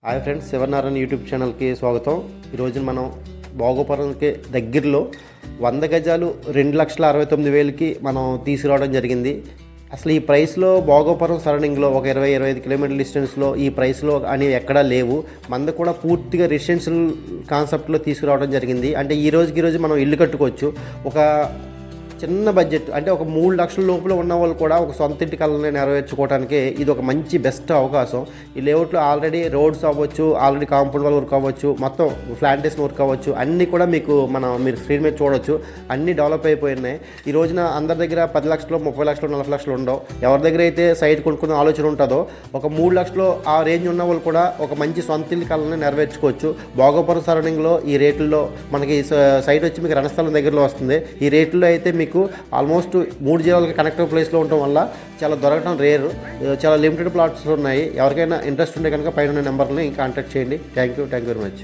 Hi friends, Sivanarayana YouTube ఛానల్కి స్వాగతం. ఈరోజు మనం భోగపురంకి దగ్గరలో 100 గజాలు 2,69,000కి మనం తీసుకురావడం జరిగింది. అసలు ఈ ప్రైస్లో భోగపురం సరౌండింగ్లో ఒక 20-25 కిలోమీటర్ల డిస్టెన్స్లో ఈ ప్రైస్లో అనేవి ఎక్కడా లేవు. మంది కూడా పూర్తిగా రెసిడెన్షియల్ కాన్సెప్ట్లో తీసుకురావడం జరిగింది. అంటే ఈ రోజు మనం ఇల్లు కట్టుకోవచ్చు. ఒక చిన్న బడ్జెట్ అంటే ఒక 3 లక్షల లోపల ఉన్న వాళ్ళు కూడా ఒక సొంత ఇంటి కళని నెరవేర్చుకోవడానికి ఇది ఒక మంచి బెస్ట్ అవకాశం. ఈ లేఅవుట్లో ఆల్రెడీ రోడ్స్ అవ్వచ్చు, ఆల్రెడీ కాంపౌండ్ వాల్ వర్క్ అవ్వచ్చు, మొత్తం ప్లాంటేషన్ వర్క్ అవ్వచ్చు, అన్నీ కూడా మీరు స్క్రీన్ మీద చూడవచ్చు. అన్నీ డెవలప్ అయిపోయినాయి. ఈ రోజున అందరి దగ్గర 10 లక్షలు, 30 లక్షలు, 40 లక్షలు ఉండవు. ఎవరి దగ్గర అయితే సైట్ కొనుక్కునే ఆలోచన ఉంటుందో ఒక 3 లక్షలు ఆ రేంజ్ ఉన్న వాళ్ళు కూడా ఒక మంచి సొంత ఇంటి కళని నెరవేర్చుకోవచ్చు. భోగపురం సరౌండింగ్లో ఈ రేట్లలో మనకి సైట్ వచ్చి మీకు రణస్థలం దగ్గరలో వస్తుంది. ఈ రేట్లో అయితే మీకు ఆల్మోస్ట్ 3 జిల్లాలకి కనెక్టివ్ ప్లేస్లో ఉండటం వల్ల చాలా దొరకడం రేరు. చాలా లిమిటెడ్ ప్లాట్స్ ఉన్నాయి. ఎవరికైనా ఇంట్రెస్ట్ ఉంటే కనుక పైన నెంబర్ని కాంటాక్ట్ చేయండి. Thank you very much.